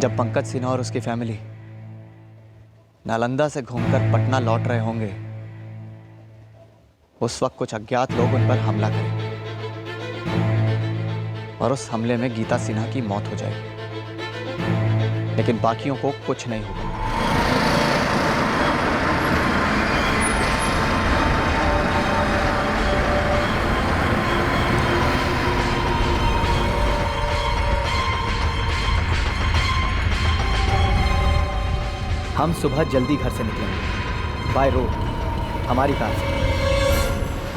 जब पंकज सिन्हा और उसकी फैमिली नालंदा से घूमकर पटना लौट रहे होंगे, उस वक्त कुछ अज्ञात लोग उन पर हमला करेंगे और उस हमले में गीता सिन्हा की मौत हो जाएगी, लेकिन बाकियों को कुछ नहीं होगा। हम सुबह जल्दी घर से निकलेंगे बाय रोड, हमारी कार से।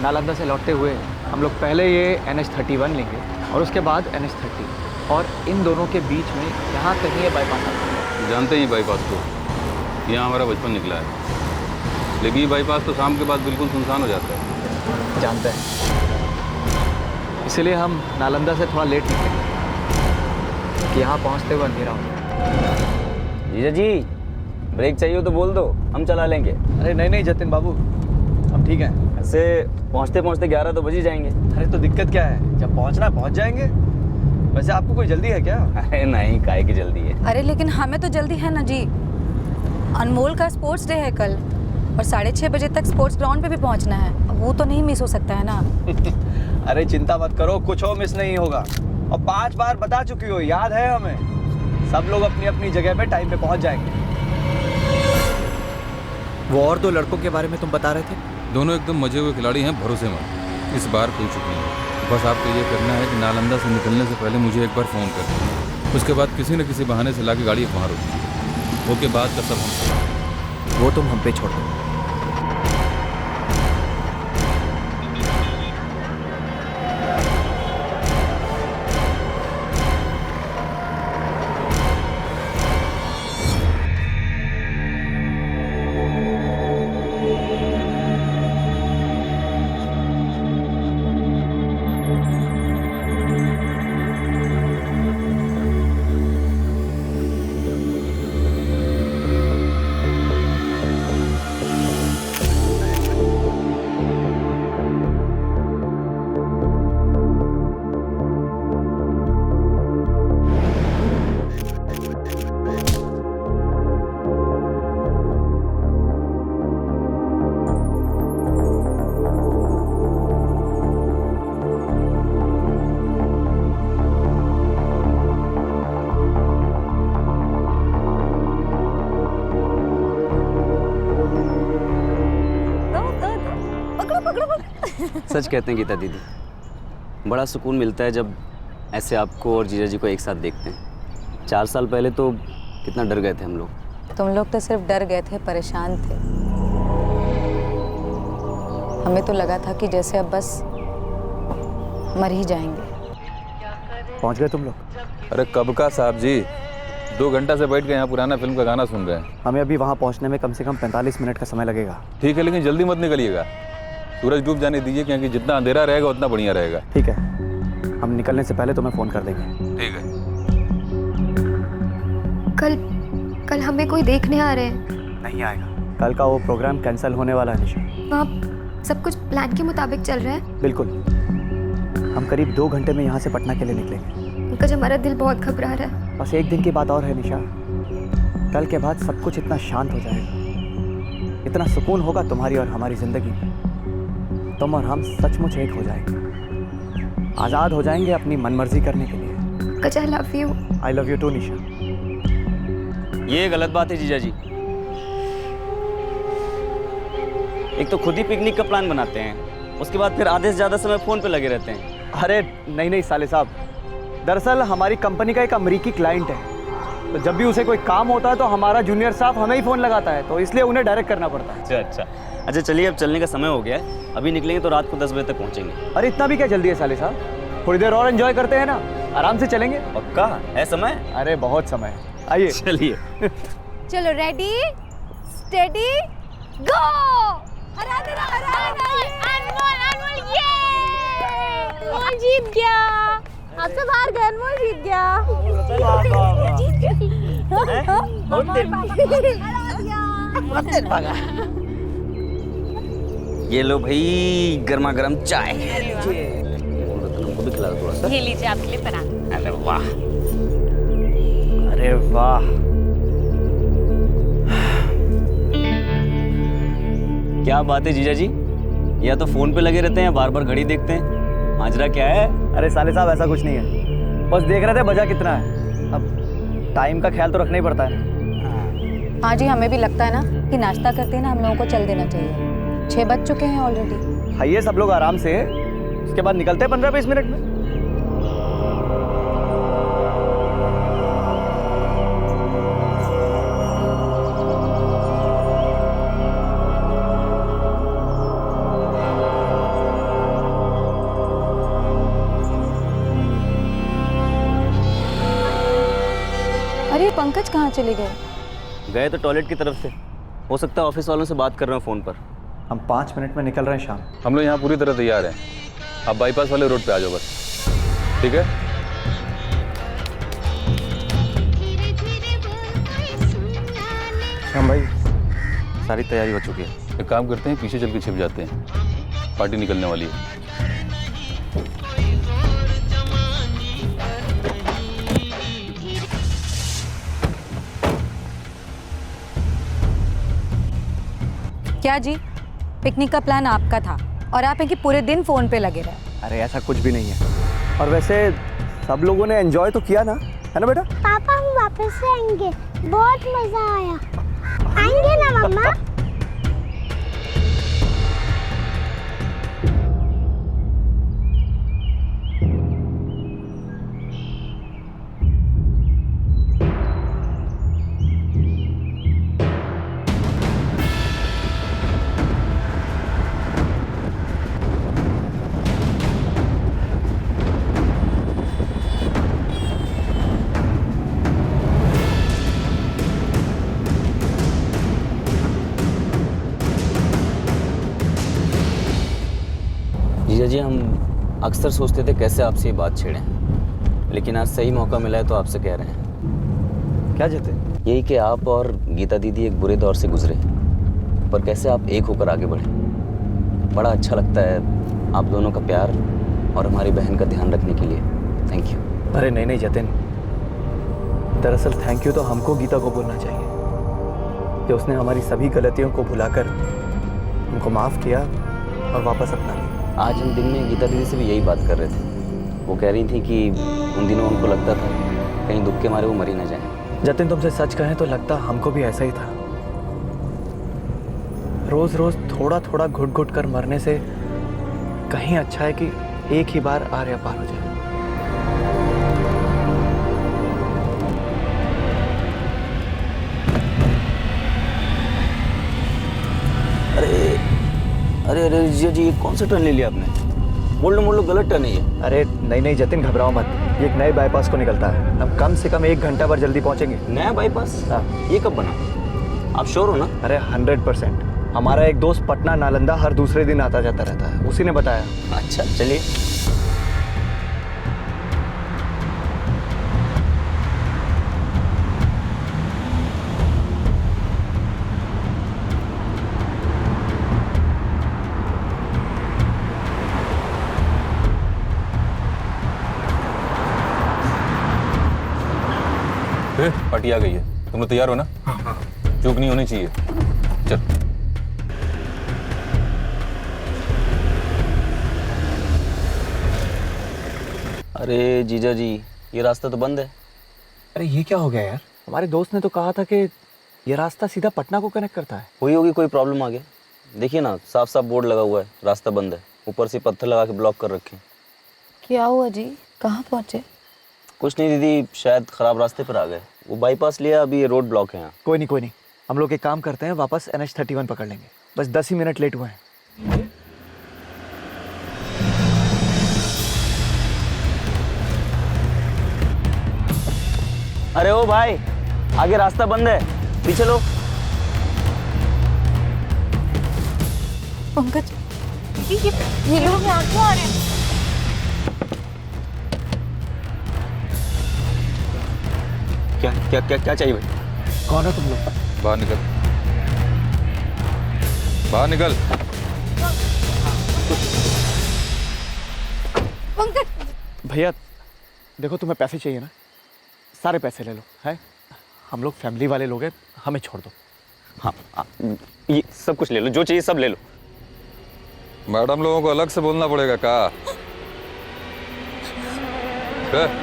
नालंदा से लौटते हुए हम लोग पहले ये NH31 लेंगे और उसके बाद NH30, और इन दोनों के बीच में यहाँ कहीं ये बाईपास आता है। जानते ही बाईपास को, यहाँ हमारा बचपन निकला है, लेकिन ये बाईपास तो शाम के बाद बिल्कुल सुनसान हो जाता है। जानते हैं, इसीलिए हम नालंदा से थोड़ा लेट निकलेंगे कि यहाँ पहुँचते हुए अंधेरा हो। जीजा जी, ब्रेक चाहिए हो तो बोल दो, हम चला लेंगे। अरे नहीं नहीं जतिन बाबू, हम ठीक हैं। ऐसे पहुँचते पहुँचते 11 तो बज ही जाएंगे। अरे तो दिक्कत क्या है, जब पहुँचना पहुँच जाएंगे। वैसे आपको कोई जल्दी है क्या? अरे नहीं, काहे की जल्दी है। अरे लेकिन हमें तो जल्दी है ना जी, अनमोल का स्पोर्ट्स डे है कल और 6:30 बजे तक स्पोर्ट्स ग्राउंड पे भी पहुंचना है। अब वो तो नहीं मिस हो सकता है ना। अरे चिंता मत करो, कुछ हो मिस नहीं होगा। और 5 बार बता चुकी हो, याद है हमें। सब लोग अपनी अपनी जगह पे टाइम पे पहुंच जाएंगे। वो और 2 लड़कों के बारे में तुम बता रहे थे? दोनों एकदम मजे हुए खिलाड़ी हैं, भरोसेमंद। इस बार कोई चुप नहीं है। बस आपको ये करना है कि नालंदा से निकलने से पहले मुझे एक बार फ़ोन कर दें। उसके बाद किसी न किसी बहाने से लाके गाड़ी वहाँ रोक दीजिए। ओके, बाद का सब हम। वो तुम हम पे छोड़ दो। सच कहते हैं गीता दीदी, बड़ा सुकून मिलता है जब ऐसे आपको और जीजा जी को एक साथ देखते हैं। 4 साल पहले तो कितना डर गए थे हम लोग। तुम लोग तो सिर्फ डर गए थे, परेशान थे। हमें तो लगा था कि जैसे अब बस मर ही जाएंगे। पहुंच गए तुम लोग? अरे कब का साहब जी, 2 घंटा से बैठ के यहाँ पुराना फिल्म का गाना सुन रहे हैं। हमें अभी वहां पहुंचने में कम से कम 45 मिनट का समय लगेगा। ठीक है, लेकिन जल्दी मत निकलिएगा। सूरज डूब जाने दीजिए, क्योंकि जितना अंधेरा रहेगा उतना बढ़िया रहेगा। ठीक है, हम निकलने से पहले तुम्हें फ़ोन कर देंगे। ठीक है। कल हमें कोई देखने आ रहे हैं। नहीं आएगा। कल का वो प्रोग्राम कैंसिल होने वाला है निशा। वहाँ सब कुछ प्लान के मुताबिक चल रहा है। बिल्कुल। हम करीब 2 घंटे में यहाँ से पटना के लिए निकलेंगे। पंकज, हमारा दिल बहुत घबरा रहा है। बस एक दिन की बात और है निशा, कल के बाद सब कुछ इतना शांत हो जाएगा, इतना सुकून होगा तुम्हारी और हमारी ज़िंदगी में। तुम और हम सचमुच एक हो जाएंगे, आज़ाद हो जाएंगे अपनी मनमर्जी करने के लिए। Pankaj, I love you. I love you too Nisha. ये गलत बात है जीजा जी। एक तो खुद ही पिकनिक का प्लान बनाते हैं, उसके बाद फिर आधे से ज़्यादा समय फ़ोन पे लगे रहते हैं। अरे नहीं साले साहब, दरअसल हमारी कंपनी का एक अमेरिकी क्लाइंट है, तो जब भी उसे कोई काम होता है तो हमारा जूनियर स्टाफ हमें ही फ़ोन लगाता है, तो इसलिए उन्हें डायरेक्ट करना पड़ता है। अच्छा चलिए, अब चलने का समय हो गया है। अभी निकलेंगे तो रात को 10 बजे तक पहुंचेंगे। अरे इतना भी क्या जल्दी है साले साहब, थोड़ी देर और एंजॉय करते हैं ना, आराम से चलेंगे। पक्का है समय? अरे बहुत समय है, आइए। चलिए। चलो, रेडी स्टेडी गो। अनमोल जीत गया। आपसे बाहर गए, अनमोल जीत गया। ये लो भाई, गर्मा गर्म चाय। हमको भी खिला दो थोड़ा सा। ये लीजिए आपके लिए पराठा। अरे वाह। अरे अरे वाह, क्या बात है जीजा जी, या तो फोन पे लगे रहते हैं, बार बार घड़ी देखते हैं, माजरा क्या है? अरे साले साहब ऐसा कुछ नहीं है, बस देख रहे थे बजा कितना है। अब टाइम का ख्याल तो रखना ही पड़ता है। हाँ जी, हमें भी लगता है ना कि नाश्ता करते हैं ना हम लोगों को चल देना चाहिए। 6 बज चुके हैं ऑलरेडी। खाइए सब लोग आराम से, उसके बाद निकलते हैं 15-20 मिनट में। अरे पंकज कहाँ चले गए? गए तो टॉयलेट की तरफ से, हो सकता है ऑफिस वालों से बात कर रहे हो फ़ोन पर। हम 5 मिनट में निकल रहे हैं शाम। हम लोग यहाँ पूरी तरह तैयार हैं, आप बाईपास वाले रोड पे आ जाओ बस, ठीक है? श्याम भाई, सारी तैयारी हो चुकी है। एक काम करते हैं, पीछे चल के छिप जाते हैं, पार्टी निकलने वाली है। क्या जी, पिकनिक का प्लान आपका था और आप हैं कि पूरे दिन फोन पे लगे रहे। अरे ऐसा कुछ भी नहीं है, और वैसे सब लोगों ने एंजॉय तो किया ना, है ना बेटा? पापा हम वापस से आएंगे, बहुत मजा आया। आएंगे ना मम्मा? जीजा जी, हम अक्सर सोचते थे कैसे आपसे ये बात छेड़ें, लेकिन आज सही मौका मिला है तो आपसे कह रहे हैं। क्या जते? यही कि आप और गीता दीदी एक बुरे दौर से गुजरे, पर कैसे आप एक होकर आगे बढ़े। बड़ा अच्छा लगता है आप दोनों का प्यार और हमारी बहन का ध्यान रखने के लिए। Thank you. अरे नहीं नहीं जतिन, दरअसल थैंक यू तो हमको गीता को बोलना चाहिए कि उसने हमारी सभी गलतियों को भुलाकर हमको माफ़ किया और वापस अपना लिया। आज हम दिन में गीता दीदी से भी यही बात कर रहे थे। वो कह रही थी कि उन दिनों उनको लगता था कहीं दुख के मारे वो मरी ना जाए। जतिन, तुमसे सच कहें तो लगता हमको भी ऐसा ही था। रोज़ रोज़ थोड़ा थोड़ा घुट घुट कर मरने से कहीं अच्छा है कि एक ही बार आर्या पार हो जाए। अरे अरे जीजा जी, ये कौन सा टर्न ले लिया आपने? मोड़ लो गलत टर्न है ये। अरे नहीं नहीं जतिन, घबराओ मत, ये एक नए बाईपास को निकलता है। हम कम से कम 1 घंटा पर जल्दी पहुंचेंगे। नया बाईपास? हाँ। ये कब बना? आप श्योर हो ना? अरे 100%। हमारा एक दोस्त पटना नालंदा हर दूसरे दिन आता जाता रहता है, उसी ने बताया। अच्छा चलिए। पार्टी आ गई है, तुम लोग तैयार हो ना? हाँ। चूक नहीं होनी चाहिए। चल। अरे जीजा जी, ये रास्ता तो बंद है। अरे ये क्या हो गया यार? हमारे दोस्त ने तो कहा था कि ये रास्ता सीधा पटना को कनेक्ट करता है। हुई होगी कोई प्रॉब्लम आगे। देखिए ना, साफ साफ बोर्ड लगा हुआ है, रास्ता बंद है। ऊपर से पत्थर लगा के ब्लॉक कर रखे। क्या हुआ जी, कहाँ पहुँचे? कुछ नहीं दीदी, शायद खराब रास्ते पर आ गए। वो बाईपास लिया, अभी ये रोड ब्लॉक है यहाँ। कोई नहीं, हम लोग एक काम करते हैं, वापस NH31 पकड़ लेंगे। बस 10 ही मिनट लेट हुए हैं। अरे ओ भाई, आगे रास्ता बंद है, पीछे लो। पंकज, ये लोग यहाँ क्यों आ रहे हैं? क्या चाहिए भाई? कौन हो तुम लोग? बाहर निकल, बाहर निकल। पंकज, भैया देखो, तुम्हें पैसे चाहिए ना, सारे पैसे ले लो। है हम लोग फैमिली वाले लोग हैं, हमें छोड़ दो। हाँ ये सब कुछ ले लो, जो चाहिए सब ले लो। मैडम लोगों को अलग से बोलना पड़ेगा का?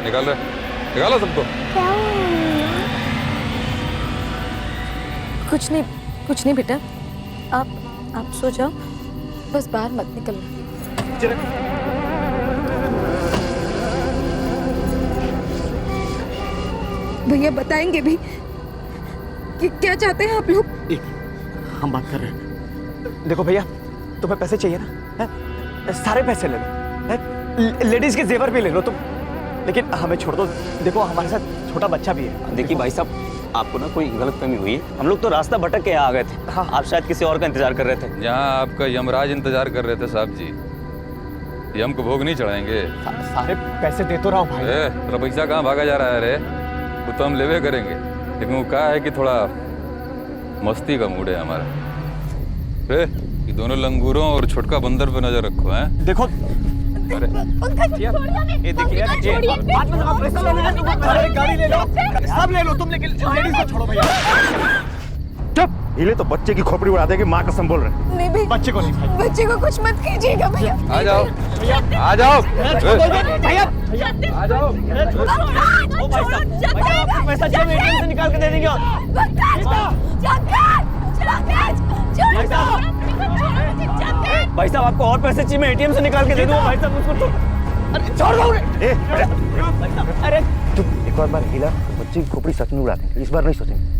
निकालो सबको। क्या हुआ? कुछ नहीं बेटा, आप सो जाओ, बस बाहर मत निकलना। भैया बताएंगे भी कि क्या चाहते हैं आप लोग? हम बात कर रहे हैं। देखो भैया, तुम्हें पैसे चाहिए ना, है? सारे पैसे ले लो, लेडीज के जेवर भी ले लो तुम, लेकिन हमें छोड़ दो। देखो हमारे साथ छोटा बच्चा भी है। देखिए भाई साहब, आपको ना कोई गलतफहमी हुई है। हम लोग तो रास्ता भटक के यहाँ आ गए थे। हाँ। आप शायद किसी और का इंतजार कर रहे थे। यहाँ आपका यमराज इंतजार कर रहे थे साहब जी। यम को भोग नहीं चढ़ाएंगे। सारे पैसे दे तो रहा हूँ भाई। तेरा पैसा कहाँ भागा जा रहा है रे? वो तो हम लेवे करेंगे, लेकिन वो कहा है कि थोड़ा मस्ती का मूड है हमारा। ये दोनों लंगूरों और छोटका बंदर पे नजर रखो। हैं देखो अरे ये देखिए, बाद में जब पैसा लेने जाओ तो अरे गाड़ी ले लो, सब ले लो तुम, लेकिन लेडीज को छोड़ो भैया। चुप! हिले तो बच्चे की खोपड़ी उड़ा देगी, माँ कसम बोल रहे। नहीं भैया, बच्चे को नहीं भाई। बच्चे को कुछ मत कीजिएगा भैया। आ जाओ, आ जाओ भैया आ जाओ। पैसा चाहिए एटीएम से निकाल के दे देंगे। भाई साहब आपको और पैसे चाहिए, मैं एटीएम से निकाल के दे दूंगा। भाई साहब उसको तो अरे छोड़ दो। अरे चुप! एक और बार हिला तो बच्चे की खोपड़ी सच में उड़ा देंगे, इस बार नहीं सोचेंगे।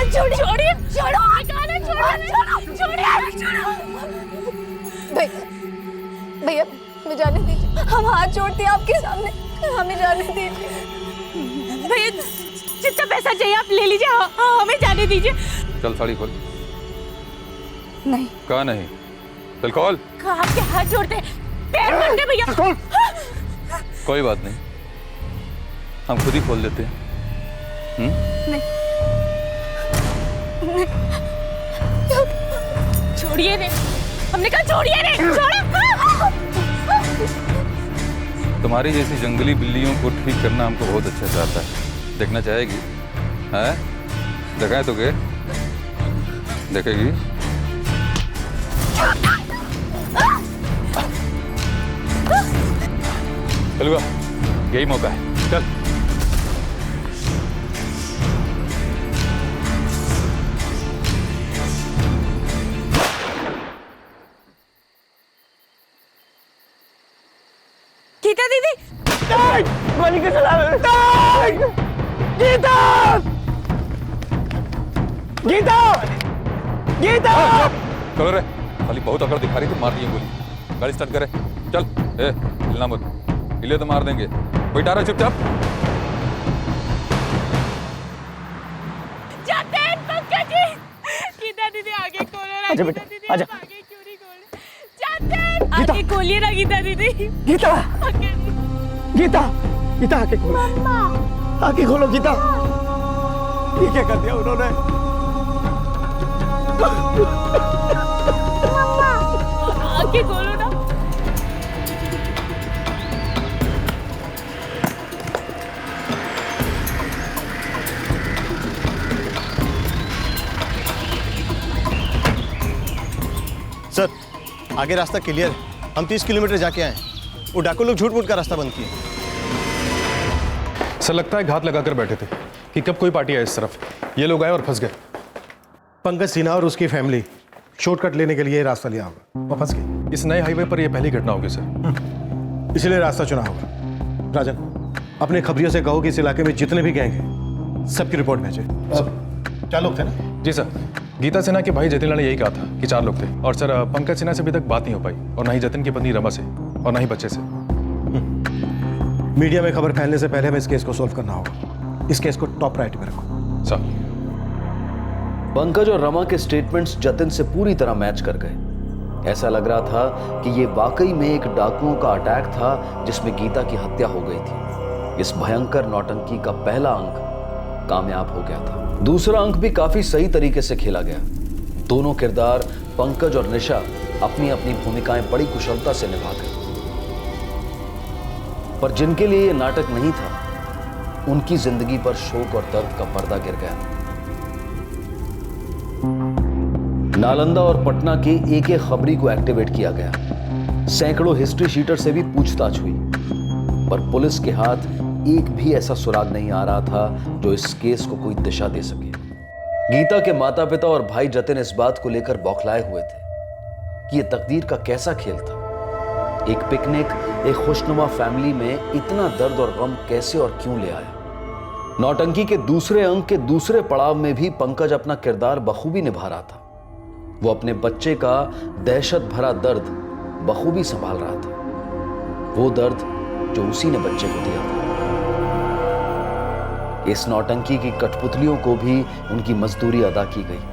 छोड़िए, भैया हमें जाने दीजिए, हम हाथ जोड़ते हैं आपके सामने, हमें जाने दीजिए। भैया जितना पैसा चाहिए आप ले लीजिए, हमें जाने दीजिए। चल साड़ी खोल। नहीं, कहा नहीं? चल खोल। आपके हाथ जोड़ते हैं, पैर मारते भैया। कोई बात नहीं, हम खुद ही खोल देते हैं। नहीं छोड़िए रे, हमने कहा छोड़िए रे, छोड़ो। तुम्हारी जैसी जंगली बिल्लियों को ठीक करना हमको बहुत अच्छा चाहता है। देखना चाहेगी? हैं? दिखाए तो के? देखेगी? चलूगा, यही मौका है, चल। गीता दीदी, गोली के चला गीता, गीता, गीता। चलो रे, खाली बहुत अकड़ दिखा रही थी, मार दिए गोली। गाड़ी स्टार्ट करे, चल। हिलना मत, हिले तो मार देंगे। बैठा रहा चुपचाप। जाते हैं पंकज जी। गीता दीदी आगे खोलो ना। आजा बेटा, आजा। आगे क्यों नहीं खोल? जाते हैं, आगे खोलिए ना गीता दीदी। गीता, गीता, गीता आके खोलो, आके खोलो गीता। ये क्या कर दिया उन्होंने? आगे खोलो ना। सर आगे रास्ता क्लियर है, हम 30 किलोमीटर जाके आए। वो डाकू लोग झूठ मूठ का रास्ता बंद किए। सर लगता है घात लगाकर बैठे थे कि कब कोई पार्टी आए इस तरफ। ये लोग आए और फंस गए। पंकज सिन्हा और उसकी फैमिली शॉर्टकट लेने के लिए रास्ता लिया होगा, वो फंस गए। इस नए हाईवे पर यह पहली घटना होगी सर। इसलिए रास्ता चुना होगा। राजन, अपने खबरियों से कहो कि इस इलाके में जितने भी गैंग हैं सबकी रिपोर्ट भेजे। क्या लोग थे ना? जी सर, गीता सिन्हा के भाई जतिन लाल ने यही कहा था कि 4 लोग थे। और सर पंकज सिन्हा से अभी तक बात नहीं हो पाई, और ना ही जतिन की पत्नी रमा से, और ना ही बच्चे से। मीडिया में खबर फैलने से पहले हमें इस केस को सॉल्व करना होगा। इस केस को टॉप प्रायोरिटी में रखो। सर पंकज और रमा के स्टेटमेंट्स जतिन से पूरी तरह मैच कर गए। ऐसा लग रहा था कि ये वाकई में एक डाकुओं का अटैक था जिसमें गीता की हत्या हो गई थी। इस भयंकर नौटंकी का पहला अंक कामयाब हो गया था। दूसरा अंक भी काफी सही तरीके से खेला गया। दोनों किरदार पंकज और निशा अपनी अपनी भूमिकाएं बड़ी कुशलता से निभा गए। पर जिनके लिए यह नाटक नहीं था उनकी जिंदगी पर शोक और दर्द का पर्दा गिर गया। नालंदा और पटना के एक एक खबरी को एक्टिवेट किया गया। सैकड़ों हिस्ट्री शीटर से भी पूछताछ हुई, पर पुलिस के हाथ एक भी ऐसा सुराग नहीं आ रहा था जो इस केस को कोई दिशा दे सके। गीता के माता पिता और भाई जतिन इस बात को लेकर बौखलाए हुए थे कि यह तकदीर का कैसा खेल था। एक पिकनिक, एक खुशनुमा फैमिली में इतना दर्द और गम कैसे और क्यों ले आया। नौटंकी के दूसरे अंक के दूसरे पड़ाव में भी पंकज अपना किरदार बखूबी निभा रहा था। वो अपने बच्चे का दहशत भरा दर्द बखूबी संभाल रहा था, वो दर्द जो उसी ने बच्चे को दिया था। इस नौटंकी की कठपुतलियों को भी उनकी मजदूरी अदा की गई।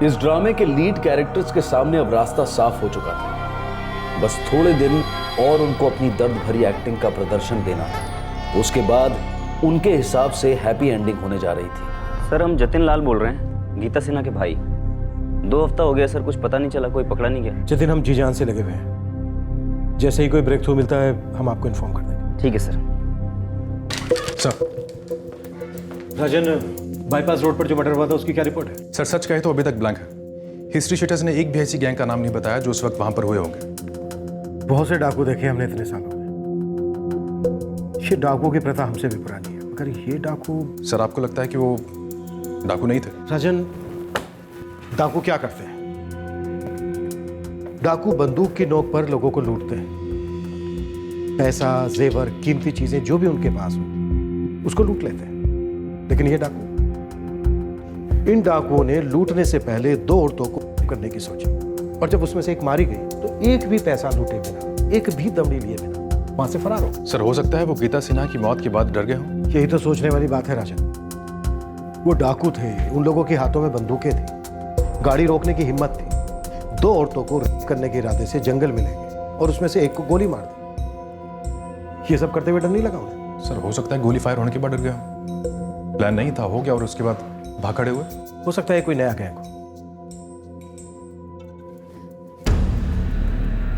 इस ड्रामे के लीड कैरेक्टर्स के सामने अब रास्ता साफ हो चुका था। बस थोड़े दिन और उनको अपनी दर्द भरी एक्टिंग का प्रदर्शन देना था। उसके बाद उनके हिसाब से हैप्पी एंडिंग होने जा रही थी। सर, हम जतिन लाल बोल रहे हैं, गीता सिन्हा के भाई। 2 हफ्ता हो गया सर, कुछ पता नहीं चला, कोई पकड़ा नहीं गया। जतिन, हम जी जान से लगे हुए हैं। जैसे ही कोई ब्रेक थ्रू मिलता है हम आपको इन्फॉर्म कर देंगे। ठीक है सर। सर, राजन, बाईपास रोड पर जो मर्डर हुआ था उसकी क्या रिपोर्ट है? सर सच कहे तो अभी तक ब्लैंक है। हिस्ट्री शीटर्स ने एक भी ऐसी गैंग का नाम नहीं बताया जो उस वक्त वहां पर हुए होंगे। बहुत से डाकू देखे हमने इतने सालों में। ये डाकू की प्रथा हमसे भी पुरानी है, मगर ये डाकू। सर, आपको लगता है कि वो डाकू नहीं थे? राजन, डाकू क्या करते हैं? डाकू बंदूक की नोक पर लोगों को लूटते हैं। पैसा, जेवर, कीमती चीजें जो भी उनके पास हो उसको लूट लेते हैं। लेकिन ये डाकू, इन डाकुओं ने लूटने से पहले 2 औरतों को करने की सोची, और जब उसमें से एक मारी गई तो एक भी पैसा लूटे बिना, एक भी दमड़ी लिए बिना वहां से फरार हो। सर, हो सकता है वो गीता सिन्हा की मौत के बाद डर गए हों। यही तो सोचने वाली बात है राजन। वो डाकू थे, उन लोगों के हाथों में बंदूकें थी, गाड़ी रोकने की हिम्मत थी। 2 औरतों को रेप करने के इरादे से जंगल में ले गए और उसमें से एक को गोली मार दी। ये सब करते हुए डर नहीं लगा उन्हें? सर, हो सकता है गोली फायर होने के बाद डर गए हों। प्लान नहीं था, हो गया और उसके बाद भाग खड़े हुए। हो सकता है कोई नया गैंग हो।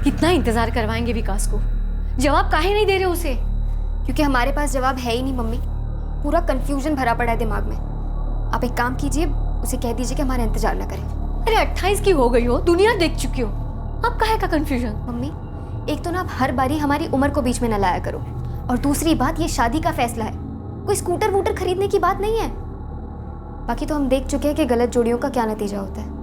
कितना इंतजार करवाएंगे विकास को? जवाब काहे नहीं दे रहे उसे? क्योंकि हमारे पास जवाब है ही नहीं मम्मी। पूरा कंफ्यूजन भरा पड़ा है दिमाग में। आप एक काम कीजिए, उसे कह दीजिए कि हमारा इंतजार ना करें। अरे 28 की हो गई हो, दुनिया देख चुकी हो, अब काहे का कंफ्यूजन? मम्मी, एक तो ना आप हर बारी हमारी उम्र को बीच में न लाया करो, और दूसरी बात, ये शादी का फैसला है, कोई स्कूटर वूटर खरीदने की बात नहीं है। बाकी तो हम देख चुके हैं कि गलत जोड़ियों का क्या नतीजा होता है।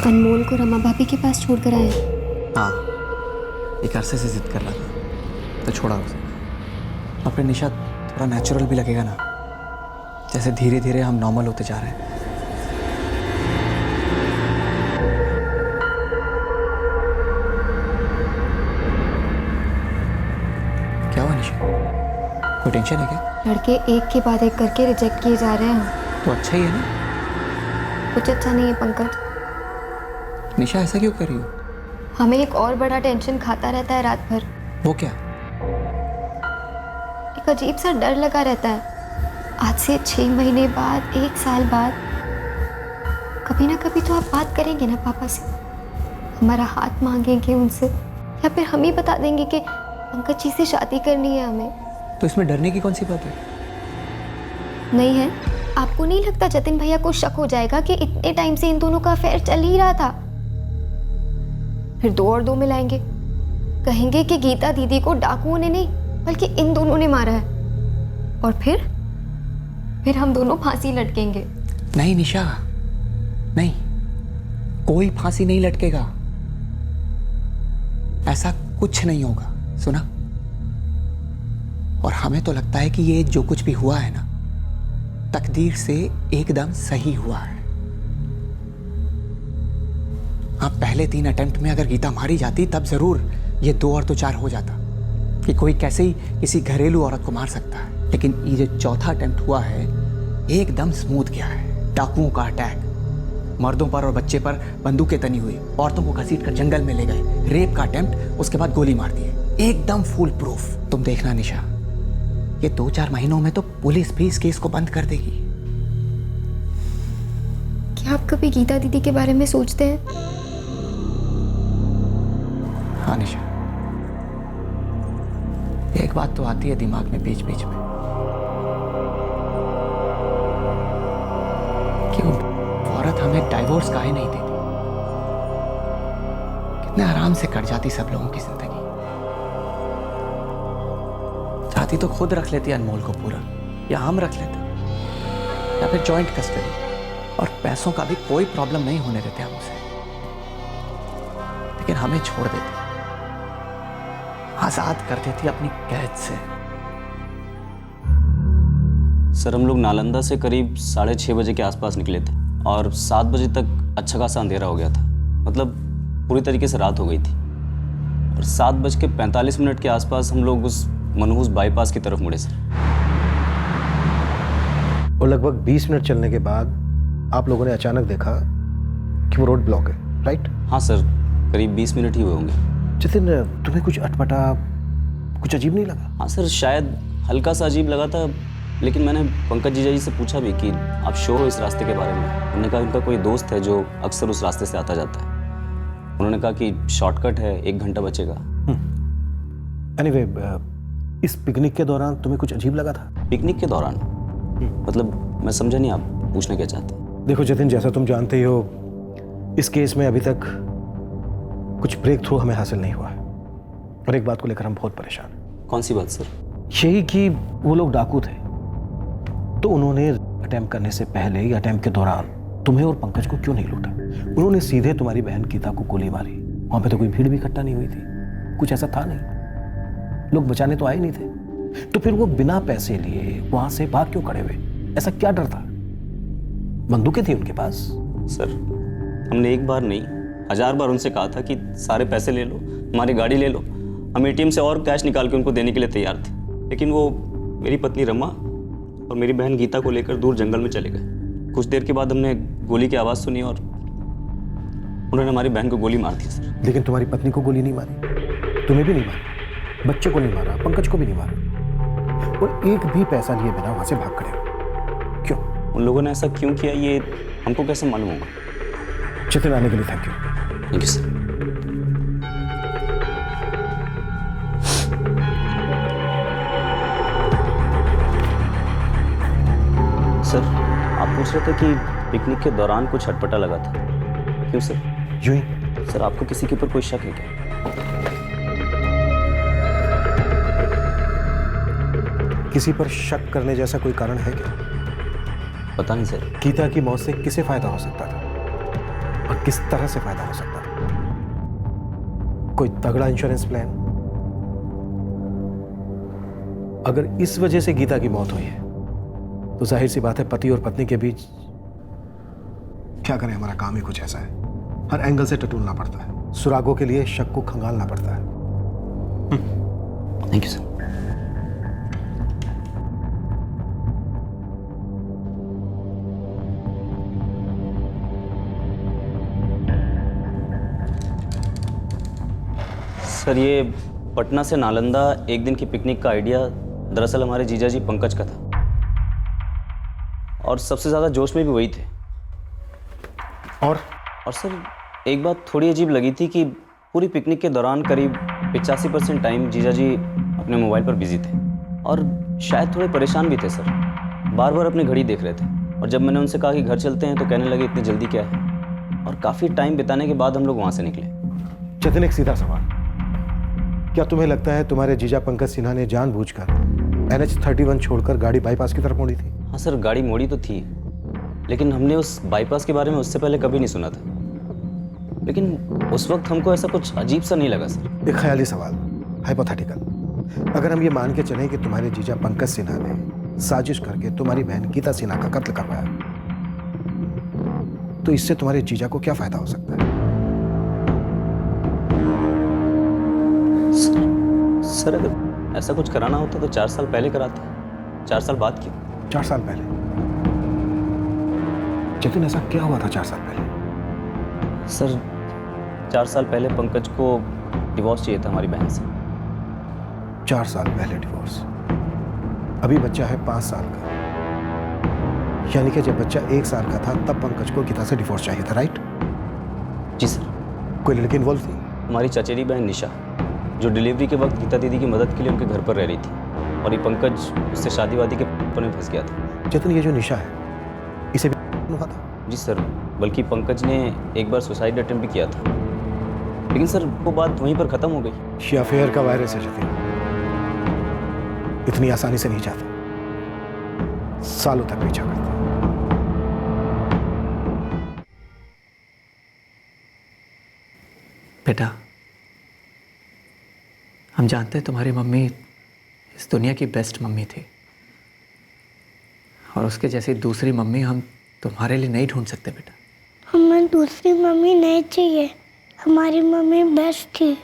अनमोल को रमा भाभी के पास छोड़ कर आए। हाँ, एक अरसे से जिद कर रहा था तो छोड़ा उसे। अपने निशा थोड़ा नेचुरल भी लगेगा ना, जैसे धीरे धीरे हम नॉर्मल होते जा रहे हैं। क्या हुआ निशा, कोई टेंशन है क्या? लड़के एक के बाद एक करके रिजेक्ट किए जा रहे हैं। तो अच्छा ही है ना। कुछ अच्छा नहीं है पंकज। निशा, ऐसा क्यों कर रही हो? हमें एक और बड़ा टेंशन खाता रहता है रात भर। वो क्या? एक अजीब सा डर लगा रहता है। आज से 6 महीने बाद, 1 साल बाद, कभी ना कभी तो आप बात करेंगे ना पापा से, हमारा हाथ मांगेंगे उनसे, या फिर हम ही बता देंगे कि पंकज जी से शादी करनी है हमें। तो इसमें डरने की कौन सी बात है? नहीं है? आपको नहीं लगता जतिन भैया को शक हो जाएगा कि इतने टाइम से इन दोनों का अफेयर चल ही रहा था? फिर 2 और 2 मिलाएंगे, कहेंगे कि गीता दीदी को डाकुओं ने नहीं बल्कि इन दोनों ने मारा है, और फिर हम दोनों फांसी लटकेंगे। नहीं निशा, नहीं, कोई फांसी नहीं लटकेगा, ऐसा कुछ नहीं होगा, सुना? और हमें तो लगता है कि ये जो कुछ भी हुआ है ना, तकदीर से एकदम सही हुआ है। हाँ, पहले 3 अटेम्प्ट में अगर गीता मारी जाती तब जरूर ये 2 और 2 4 हो जाता, कि कोई कैसे ही किसी घरेलू औरत को मार सकता है। लेकिन ये जो चौथा अटेम्प्ट हुआ है एकदम स्मूथ गया है। डाकुओं का अटैक, मर्दों पर और बच्चे पर बंदूकें तनी हुई, औरतों को घसीट कर जंगल में ले गए, रेप का अटेम्प्ट, उसके बाद गोली मार दी, एकदम फुल प्रूफ। तुम देखना निशा, ये 2-4 महीनों में तो पुलिस भी इस केस को बंद कर देगी। क्या आप कभी गीता दीदी के बारे में सोचते हैं? हाँ निशा, एक बात तो आती है दिमाग में बीच बीच में कि वो औरत हमें डाइवोर्स काहे नहीं देती। कितने आराम से कट जाती सब लोगों की जिंदगी। चाहती तो खुद रख लेती अनमोल को पूरा, या हम रख लेते, या फिर जॉइंट कस्टडी, और पैसों का भी कोई प्रॉब्लम नहीं होने देते हम उसे। लेकिन हमें छोड़ देती, आजाद कर देती अपनी कैद से। सर हम लोग नालंदा से करीब 6:30 बजे के आसपास निकले थे और 7 बजे तक अच्छा खासा अंधेरा हो गया था। मतलब पूरी तरीके से रात हो गई थी। और 7:45 के आसपास हम लोग उस मनहूस बाईपास की तरफ मुड़े सर। और लगभग 20 मिनट चलने के बाद आप लोगों ने अचानक देखा कि वो रोड ब्लॉक है, राइट? हाँ सर, करीब 20 मिनट ही हुए होंगे। जतिन, तुम्हें कुछ अटपटा, कुछ अजीब नहीं लगा? हाँ सर, शायद हल्का सा अजीब लगा था, लेकिन मैंने पंकज जीजा जी से पूछा भी कि आप श्योर हो इस रास्ते के बारे में? उन्होंने कहा उनका कोई दोस्त है जो अक्सर उस रास्ते से आता जाता है। उन्होंने कहा कि शॉर्टकट है, 1 घंटा बचेगा। एनीवे, इस पिकनिक के दौरान तुम्हें कुछ अजीब लगा था? पिकनिक के दौरान? मतलब मैं समझा नहीं आप पूछना क्या चाहते हैं। देखो जतिन, जैसा तुम जानते ही हो, इस केस में अभी तक कुछ ब्रेक थ्रू हमें हासिल नहीं हुआ है, और एक बात को लेकर हम बहुत परेशान हैं। कौन सी बात सर? यही कि वो लोग डाकू थे, तो उन्होंने अटेम्प्ट करने से पहले या अटेम्प्ट के दौरान तुम्हें और पंकज को क्यों नहीं लूटा? उन्होंने सीधे तुम्हारी बहन गीता को गोली मारी। वहां पे तो कोई भीड़ भी इकट्ठा नहीं हुई थी, कुछ ऐसा था नहीं, लोग बचाने तो आए नहीं थे। तो फिर वो बिना पैसे लिए वहां से भाग क्यों खड़े हुए? ऐसा क्या डर था? बंदूकें थी उनके पास? सर हमने एक बार नहीं 1000 बार उनसे कहा था कि सारे पैसे ले लो, हमारी गाड़ी ले लो। हम एटीएम से और कैश निकाल के उनको देने के लिए तैयार थे, लेकिन वो मेरी पत्नी रमा और मेरी बहन गीता को लेकर दूर जंगल में चले गए। कुछ देर के बाद हमने गोली की आवाज़ सुनी और उन्होंने हमारी बहन को गोली मार दी सर। लेकिन तुम्हारी पत्नी को गोली नहीं मारी, तुम्हें भी नहीं मारी, बच्चे को नहीं मारा, पंकज को भी नहीं मारा, और एक भी पैसा लिए बिना वहां से भाग खड़े हो। क्यों? उन लोगों ने ऐसा क्यों किया ये हमको कैसे मालूम होगा? चेतन, आने के लिए thank you. Thank you sir. Sir आप पूछ रहे थे कि पिकनिक के दौरान कुछ अटपटा लगा था, क्यों सर? यूं ही। सर आपको किसी के ऊपर कोई शक है क्या? किसी पर शक करने जैसा कोई कारण है क्या? पता नहीं सर। गीता की मौत से किसे फायदा हो सकता था, और किस तरह से फायदा हो सकता था? कोई तगड़ा इंश्योरेंस प्लान? अगर इस वजह से गीता की मौत हुई है तो जाहिर सी बात है पति और पत्नी के बीच क्या करें, हमारा काम ही कुछ ऐसा है, हर एंगल से टटोलना पड़ता है, सुरागों के लिए शक को खंगालना पड़ता है। Thank you sir. सर ये पटना से नालंदा एक दिन की पिकनिक का आइडिया दरअसल हमारे जीजा जी पंकज का था, और सबसे ज़्यादा जोश में भी वही थे। और सर एक बात थोड़ी अजीब लगी थी कि पूरी पिकनिक के दौरान करीब 85% टाइम जीजा जी अपने मोबाइल पर बिजी थे, और शायद थोड़े परेशान भी थे सर। बार बार अपनी घड़ी देख रहे थे, और जब मैंने उनसे कहा कि घर चलते हैं तो कहने लगे इतनी जल्दी क्या है, और काफ़ी टाइम बिताने के बाद हम लोग वहाँ से निकले। चेतन, एक सीधा सवाल, क्या तुम्हें लगता है तुम्हारे जीजा पंकज सिन्हा ने जानबूझकर NH31 छोड़कर गाड़ी बाईपास की तरफ मोड़ी थी? हाँ सर, गाड़ी मोड़ी तो थी, लेकिन हमने उस बाईपास के बारे में उससे पहले कभी नहीं सुना था। लेकिन उस वक्त हमको ऐसा कुछ अजीब सा नहीं लगा सर। एक ख्याली सवाल, हाइपोथेटिकल, अगर हम ये मान के चलें कि तुम्हारे जीजा पंकज सिन्हा ने साजिश करके तुम्हारी बहन गीता सिन्हा का कत्ल करवाया, तो इससे तुम्हारे जीजा को क्या फायदा हो सकता है? सर अगर ऐसा कुछ कराना होता तो 4 साल पहले कराते। 4 साल बाद क्यों? 4 साल पहले? चेतन, ऐसा क्या हुआ था 4 साल पहले? सर 4 साल पहले पंकज को डिवोर्स चाहिए था हमारी बहन से। 4 साल पहले डिवोर्स? अभी बच्चा है 5 साल का, यानी कि जब बच्चा 1 साल का था तब पंकज को गीता से डिवोर्स चाहिए था, राइट? जी सर। कोई लड़की इन्वॉल्व थी? हमारी चचेरी बहन निशा, जो डिलीवरी के वक्त गीता दीदी की मदद के लिए उनके घर पर रह रही थी, और ये पंकज उससे शादी वादी के पर में फंस गया था। जतिन, ये जो निशा है इसे भी हुआ था? जी सर, बल्कि पंकज ने एक बार सुसाइड अटेम्प्ट भी किया था, लेकिन सर वो बात वहीं पर ख़त्म हो गई। ये अफेयर का वायरस है जतिन, इतनी आसानी से नहीं जाता, सालों तक पीछा करता। बेटा, हम जानते हैं तुम्हारी मम्मी इस दुनिया की बेस्ट मम्मी थी, और उसके जैसी दूसरी मम्मी हम तुम्हारे लिए नहीं ढूंढ सकते बेटा। हमें दूसरी मम्मी नहीं चाहिए, हमारी मम्मी बेस्ट थी।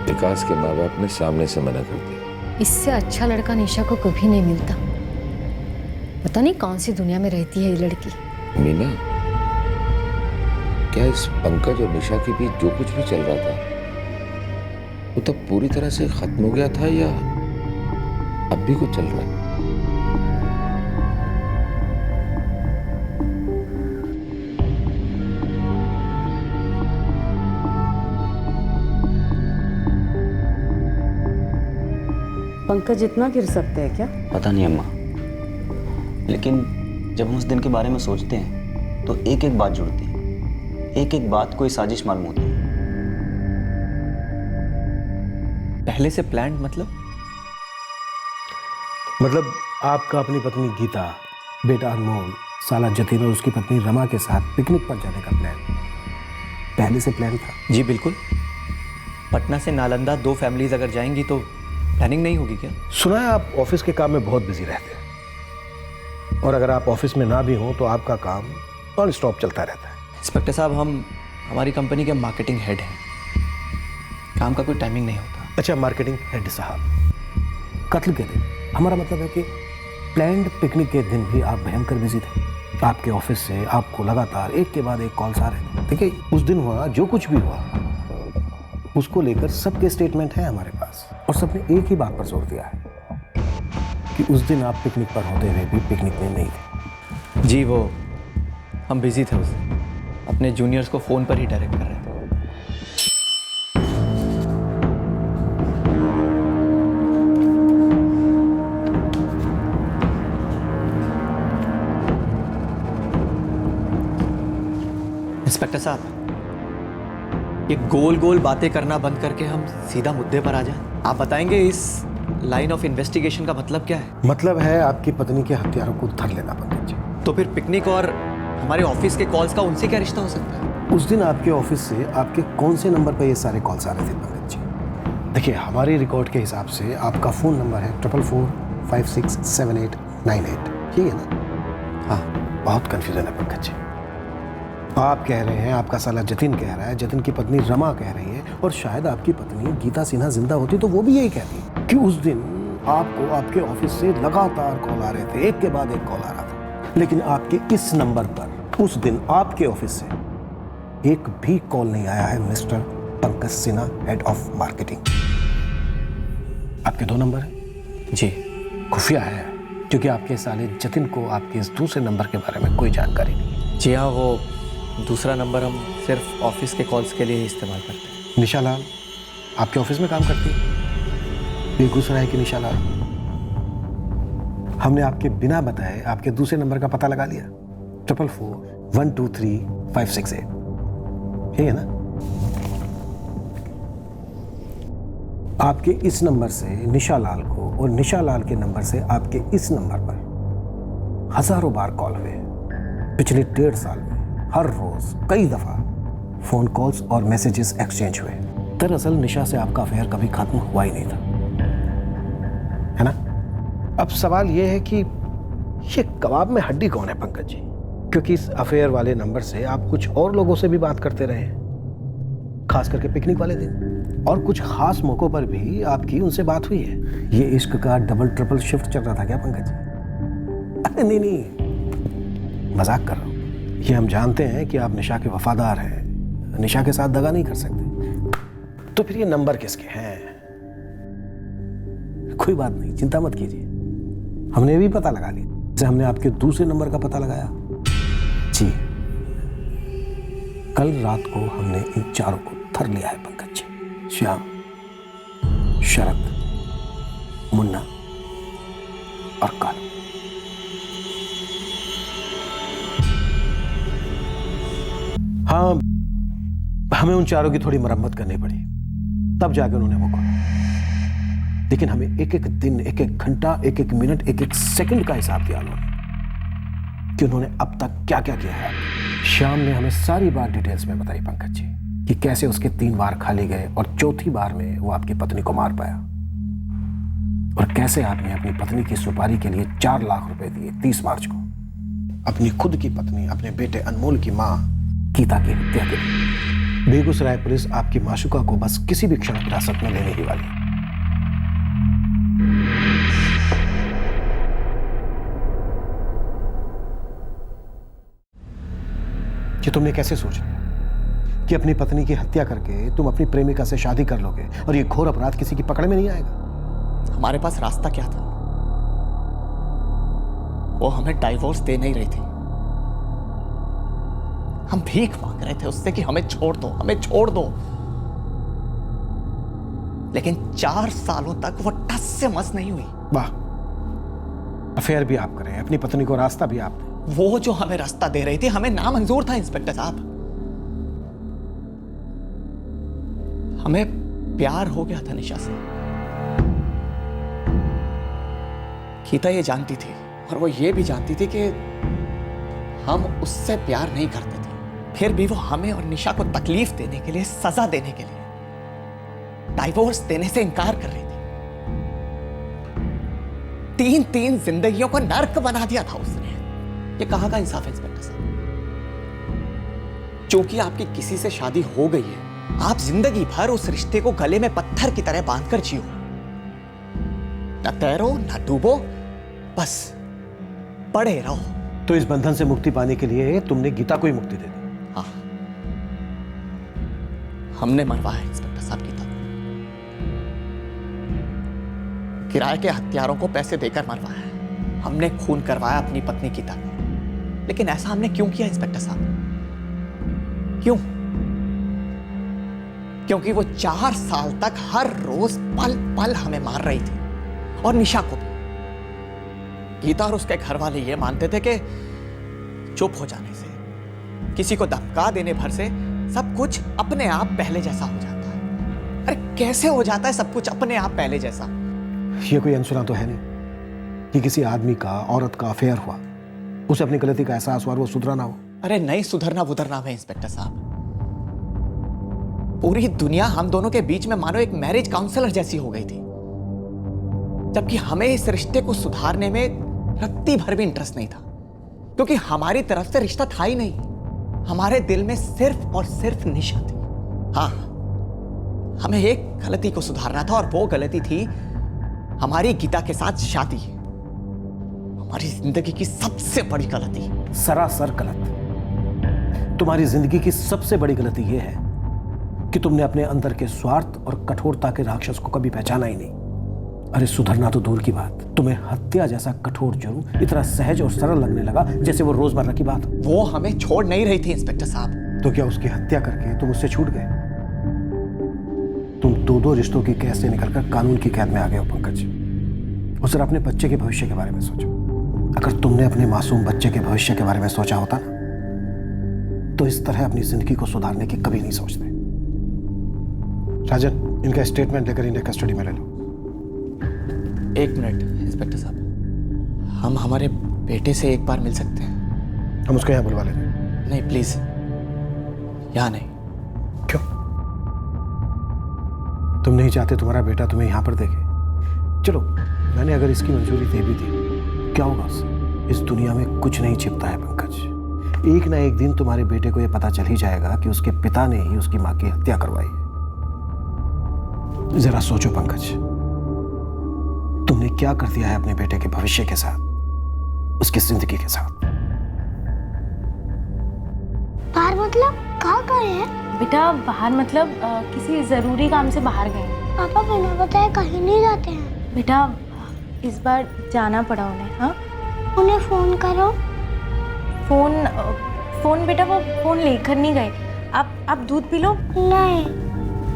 विकास के माँ बाप ने सामने से मना कर दिया। इससे अच्छा लड़का निशा को कभी नहीं मिलता। पता नहीं कौन सी दुनिया में रहती है ये लड़की। मीना, क्या इस पंकज और निशा के बीच जो कुछ भी चल रहा था वो तब पूरी तरह से खत्म हो गया था, या अब भी कुछ चल रहा है? पंकज इतना गिर सकते हैं क्या? पता नहीं अम्मा, लेकिन जब हम उस दिन के बारे में सोचते हैं तो एक एक बात जुड़ती है, एक एक बात कोई साजिश मालूम होती है। पहले से प्लान मतलब आपका अपनी पत्नी गीता, बेटा अनमोल, साला जतिन और उसकी पत्नी रमा के साथ पिकनिक पर जाने का प्लान पहले से प्लान था? जी बिल्कुल। पटना से नालंदा 2 फैमिलीज अगर जाएंगी तो प्लानिंग नहीं होगी क्या? सुना है आप ऑफिस के काम में बहुत बिजी रहते हैं, और अगर आप ऑफिस में ना भी हो तो आपका काम नॉन स्टॉप चलता रहता है। इंस्पेक्टर साहब, हम हमारी कंपनी के मार्केटिंग हेड हैं, काम का कोई टाइमिंग नहीं होता। अच्छा, मार्केटिंग हेड साहब, कत्ल के दिन, हमारा मतलब है कि प्लान्ड पिकनिक के दिन भी आप भयंकर बिजी थे। आपके ऑफिस से आपको लगातार एक के बाद एक कॉल्स आ रहे थे। देखिए, उस दिन हुआ जो कुछ भी हुआ उसको लेकर सबके स्टेटमेंट है हमारे पास, और सबने एक ही बात पर जोर दिया है कि उस दिन आप पिकनिक पर होते हुए भी पिकनिक में नहीं थे। जी, वो हम बिजी थे, उस दिन अपने जूनियर्स को फ़ोन पर ही डायरेक्ट कर रहे थे। इंस्पेक्टर साहब, ये गोल गोल बातें करना बंद करके हम सीधा मुद्दे पर आ जाएं। आप बताएंगे इस लाइन ऑफ इन्वेस्टिगेशन का मतलब क्या है? मतलब है आपकी पत्नी के हत्यारों को धर लेना पंकज जी। तो फिर पिकनिक और हमारे ऑफिस के कॉल्स का उनसे क्या रिश्ता हो सकता है? उस दिन आपके ऑफिस से आपके कौन से नंबर पर ये सारे कॉल्स आ रहे थे पंकज जी? देखिए, हमारे रिकॉर्ड के हिसाब से आपका फ़ोन नंबर है 44456789, ठीक है ना? हाँ, बहुत कन्फ्यूजन है पंकज जी। आप कह रहे हैं, आपका साला जतिन कह रहा है, जतिन की पत्नी रमा कह रही है, और शायद आपकी पत्नी गीता सिन्हा जिंदा होती तो वो भी यही कहती कि उस दिन आपको आपके ऑफिस से लगातार कॉल आ रहे थे, एक के बाद एक कॉल आ रहा था, लेकिन आपके इस नंबर पर उस दिन आपके ऑफिस से एक भी कॉल नहीं आया है mister Pankaj Sinha, head of marketing. आपके 2 नंबर हैं? जी। खुफिया है, क्योंकि आपके साले जतिन को आपके इस दूसरे नंबर के बारे में कोई जानकारी नहीं। जी हाँ, वो दूसरा नंबर हम सिर्फ ऑफिस के कॉल्स के लिए ही इस्तेमाल करते हैं। निशा लाल आपके ऑफिस में काम करती है? बेगूसराय की निशा लाल। हमने आपके बिना बताए आपके दूसरे नंबर का पता लगा लिया, 4441235568, ठीक है ना? आपके इस नंबर से निशा लाल को और निशा लाल के नंबर से आपके इस नंबर पर हजारों बार कॉल हुए पिछले 1.5 साल में। हर रोज कई दफा फोन कॉल्स और मैसेजेस एक्सचेंज हुए। दरअसल निशा से आपका अफेयर कभी खत्म हुआ ही नहीं था, है ना? अब सवाल यह है कि ये कबाब में हड्डी कौन है पंकज जी? क्योंकि इस अफेयर वाले नंबर से आप कुछ और लोगों से भी बात करते रहे हैं, खास करके पिकनिक वाले दिन, और कुछ खास मौकों पर भी आपकी उनसे बात हुई है। ये इश्क का डबल ट्रिपल शिफ्ट चल रहा था क्या पंकज जी? अरे नहीं, मजाक कर रहा हूँ। ये हम जानते हैं कि आप निशा के वफादार हैं, निशा के साथ दगा नहीं कर सकते। तो फिर ये नंबर किसके हैं? कोई बात नहीं, चिंता मत कीजिए, हमने भी पता लगा लिया। जैसे हमने आपके दूसरे नंबर का पता लगाया। जी, कल रात को हमने इन चारों को धर लिया है पंकज जी। श्याम, शरद, मुन्ना और कालू। हाँ, हमें उन चारों की थोड़ी मरम्मत करनी पड़ी, तब जाके उन्होंने वो खोला। लेकिन हमें एक एक दिन, एक एक घंटा, एक एक मिनट, एक एक सेकंड का हिसाब दिया उन्होंने कि उन्होंने अब तक क्या क्या किया है। श्याम ने हमें सारी बात डिटेल्स में बताई पंकज जी, कि कैसे उसके 3 बार खाली गए और चौथी बार में वो आपकी पत्नी को मार पाया, और कैसे आपने अपनी पत्नी की सुपारी के लिए 4 लाख रुपए दिए 30 मार्च को अपनी खुद की पत्नी, अपने बेटे अनमोल की मां गीता की हत्या के लिए। बेगूसराय पुलिस आपकी माशुका को बस किसी भी क्षण हिरासत में लेने ही वाली है। कि तुमने कैसे सोच लिया कि अपनी पत्नी की हत्या करके तुम अपनी प्रेमिका से शादी कर लोगे और ये घोर अपराध किसी की पकड़ में नहीं आएगा? हमारे पास रास्ता क्या था? वो हमें डाइवोर्स दे नहीं रही थी। हम भीख मांग रहे थे उससे कि हमें छोड़ दो, हमें छोड़ दो। लेकिन 4 सालों तक वो टस से मस नहीं हुई। वाह, अफेयर भी आप करें, अपनी पत्नी को रास्ता भी आप दें। वो जो हमें रास्ता दे रही थी हमें नामंजूर था इंस्पेक्टर साहब। हमें प्यार हो गया था निशा से। गीता ये जानती थी और वो ये भी जानती थी कि हम उससे प्यार नहीं करते थे, फिर भी वो हमें और निशा को तकलीफ देने के लिए, सजा देने के लिए डाइवोर्स देने से इनकार कर रही थी। 3 जिंदगियों को नर्क बना दिया था उसने। ये कहां का इंसाफ है इंस्पेक्टर साहब? क्योंकि आपकी किसी से शादी हो गई है, आप जिंदगी भर उस रिश्ते को गले में पत्थर की तरह बांधकर जियो, न तैरो न डूबो, बस पड़े रहो। तो इस बंधन से मुक्ति पाने के लिए तुमने गीता को ही मुक्ति दे दी? हाँ, हमने मरवाया इंस्पेक्टर साहब गीता को। किराए के हथियारों को पैसे देकर मरवाया। हमने खून करवाया अपनी पत्नी गीता को। लेकिन ऐसा हमने क्यों किया इंस्पेक्टर साहब? क्यों? क्योंकि वो 4 साल तक हर रोज पल पल हमें मार रही थी, और निशा को भी। गीता और उसके घर वाले ये मानते थे कि चुप हो जाने से, किसी को धमका देने भर से सब कुछ अपने आप पहले जैसा हो जाता है। अरे कैसे हो जाता है सब कुछ अपने आप पहले जैसा? ये कोई अनसुना तो है नहीं कि किसी आदमी का औरत का अफेयर हुआ, उसे अपनी गलती का एहसास हुआ और वो सुधरा ना हो। अरे नहीं सुधरना बुधरना है इंस्पेक्टर साहब। पूरी दुनिया हम दोनों के बीच में मानो एक मैरिज काउंसलर जैसी हो गई थी, जबकि हमें इस रिश्ते को सुधारने में रत्ती भर भी इंटरेस्ट नहीं था, क्योंकि हमारी तरफ से रिश्ता था ही नहीं। हमारे दिल में सिर्फ और सिर्फ निशा थी। हाँ, हमें एक गलती को सुधारना था, और वो गलती थी हमारी गीता के साथ शादी। हमारी जिंदगी की सबसे बड़ी गलती। सरासर गलत। तुम्हारी जिंदगी की सबसे बड़ी गलती यह है कि तुमने अपने अंदर के स्वार्थ और कठोरता के राक्षस को कभी पहचाना ही नहीं। अरे सुधरना तो दूर की बात, तुम्हें हत्या जैसा कठोर जुर्म इतना सहज और सरल लगने लगा जैसे वो रोजमर्रा की बात। वो हमें छोड़ नहीं रही थी इंस्पेक्टर साहब। तो क्या उसकी हत्या करके तुम उससे छूट गए? तुम 2 रिश्तों की कैद से निकलकर कानून की कैद में आ गए हो पंकज। और जरा अपने बच्चे के भविष्य के बारे में सोचो। अगर तुमने अपने मासूम बच्चे के भविष्य के बारे में सोचा होता ना, तो इस तरह अपनी जिंदगी को सुधारने की कभी नहीं सोचते। राजन, इनका स्टेटमेंट लेकर इन्हें कस्टडी में ले लो। 1 मिनट इंस्पेक्टर साहब, हम हमारे बेटे से एक बार मिल सकते हैं? हम उसको यहाँ बुलवा लेते हैं। नहीं प्लीज, यहाँ नहीं। क्यों? तुम नहीं चाहते तुम्हारा बेटा तुम्हें यहाँ पर देखे? चलो, मैंने अगर इसकी मंजूरी दे भी दी, क्या होगा उससे? इस दुनिया में कुछ नहीं छिपता है पंकज। एक ना एक दिन तुम्हारे बेटे को यह पता चल ही जाएगा कि उसके पिता ने ही उसकी मां की हत्या करवाई है। जरा सोचो पंकज, तुमने क्या कर दिया है अपने बेटे के भविष्य के साथ, उसकी जिंदगी के साथ। बाहर मतलब कहाँ गए हैं? बेटा बाहर मतलब किसी जरूरी काम से बाहर गए। पापा बिना बताए कहीं नहीं जाते हैं। बेटा इस बार जाना पड़ा उन्हें। हाँ, उन्हें फोन करो। फोन बेटा वो फोन लेकर नहीं गए। आप दूध पी लो। नहीं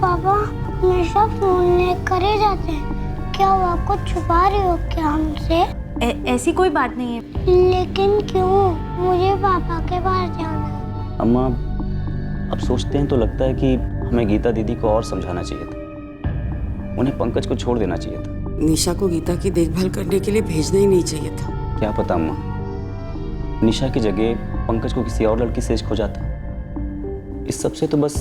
पापा, हमेशा फोन लेकर ही जाते हैं। क्या वो आपको छुपा रही हो क्या हमसे? ऐसी कोई बात नहीं है। लेकिन क्यों? मुझे पापा के पास जाना है। अम्मा, अब सोचते हैं तो लगता है कि हमें गीता दीदी को और समझाना चाहिए था। उन्हें पंकज को छोड़ देना चाहिए था। निशा को गीता की देखभाल करने के लिए भेजना ही नहीं चाहिए था। क्या पता अम्मा, निशा की जगह पंकज को किसी और लड़की से इश्क हो जाता। इस सब से तो बस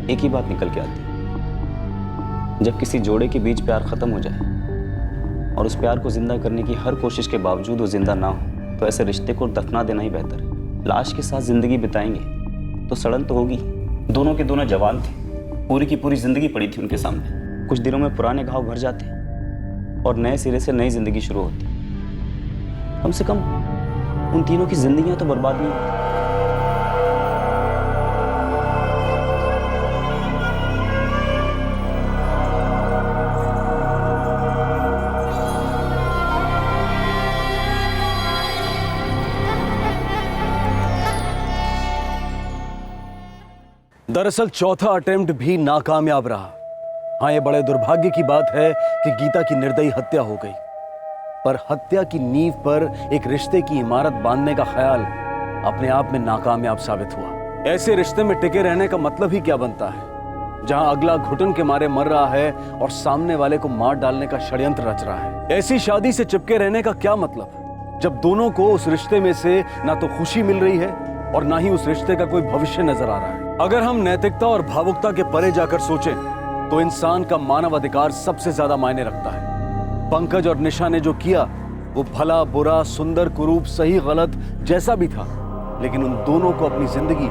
एक ही बात निकल के आती, जब किसी जोड़े के बीच प्यार खत्म हो जाए और उस प्यार को जिंदा करने की हर कोशिश के बावजूद वो जिंदा ना हो, तो ऐसे रिश्ते को दफना देना ही बेहतर है। लाश के साथ जिंदगी बिताएंगे तो सड़न तो होगी। दोनों के दोनों जवान थे, पूरी की पूरी जिंदगी पड़ी थी उनके सामने। कुछ दिनों में पुराने घाव भर जाते और नए सिरे से नई जिंदगी शुरू होती। कम से कम उन तीनों की जिंदगियां तो बर्बाद नहीं होती। दरअसल चौथा अटेम्प्ट भी नाकामयाब रहा। हाँ, ये बड़े दुर्भाग्य की बात है कि गीता की निर्दयी हत्या हो गई, पर हत्या की नींव पर एक रिश्ते की इमारत बांधने का ख्याल अपने आप में नाकामयाब साबित हुआ। ऐसे रिश्ते में टिके रहने का मतलब ही क्या बनता है, जहां अगला घुटन के मारे मर रहा है और सामने वाले को मार डालने का षड्यंत्र रच रहा है। ऐसी शादी से चिपके रहने का क्या मतलब, जब दोनों को उस रिश्ते में से ना तो खुशी मिल रही है और ना ही उस रिश्ते का कोई भविष्य नजर आ रहा है। अगर हम नैतिकता और भावुकता के परे जाकर सोचें तो इंसान का मानव अधिकार सबसे ज्यादा मायने रखता है। पंकज और निशा ने जो किया वो भला बुरा, सुंदर कुरूप, सही गलत जैसा भी था, लेकिन उन दोनों को अपनी जिंदगी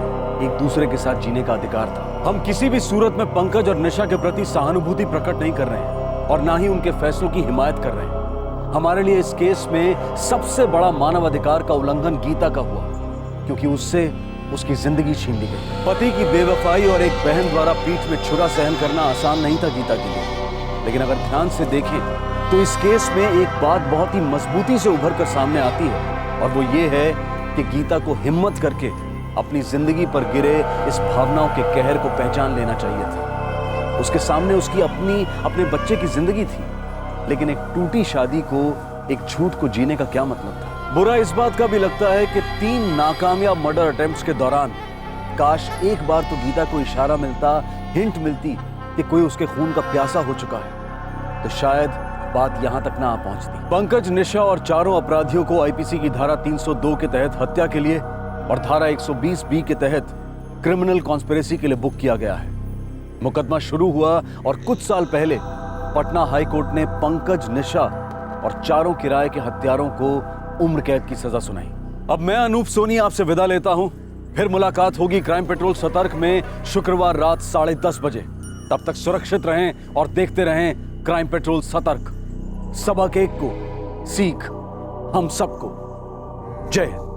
एक दूसरे के साथ जीने का अधिकार था। हम किसी भी सूरत में पंकज और निशा के प्रति सहानुभूति प्रकट नहीं कर रहे हैं और ना ही उनके फैसलों की हिमायत कर रहे हैं। हमारे लिए इस केस में सबसे बड़ा मानव अधिकार का उल्लंघन गीता का हुआ, क्योंकि उससे उसकी जिंदगी छीन ली गई। पति की बेवफाई और एक बहन द्वारा पीठ में छुरा सहन करना आसान नहीं था गीता के लिए, लेकिन अगर ध्यान से देखें तो इस केस में एक बात बहुत ही मजबूती से उभर कर सामने आती है, और वो ये है कि गीता को हिम्मत करके अपनी जिंदगी पर गिरे इस भावनाओं के कहर को पहचान लेना चाहिए था। उसके सामने उसकी अपने बच्चे की जिंदगी थी, लेकिन एक टूटी शादी को, एक झूठ को जीने का क्या मतलब था। बुरा इस बात का भी लगता है कि 3 नाकामयाब मर्डर अटेम्प्ट्स के दौरान काश एक बार तो गीता को इशारा मिलता, हिंट मिलती कि कोई उसके खून का प्यासा हो चुका है, तो शायद बात यहां तक ना आ पहुंचती। पंकज, निशा और चारों अपराधियों को आईपीसी की धारा 302 के तहत हत्या के लिए और धारा 120B के तहत क्रिमिनल कॉन्स्पिरेसी के लिए बुक किया गया है। मुकदमा शुरू हुआ और कुछ साल पहले पटना हाई कोर्ट ने पंकज, निशा और चारों किराए के हत्यारों को उम्र कैद की सजा सुनाई। अब मैं अनूप सोनी आपसे विदा लेता हूं। फिर मुलाकात होगी क्राइम पेट्रोल सतर्क में शुक्रवार रात 10:30 बजे। तब तक सुरक्षित रहें और देखते रहें क्राइम पेट्रोल सतर्क। सबक एक को, सीख हम सबको। जय हिंद।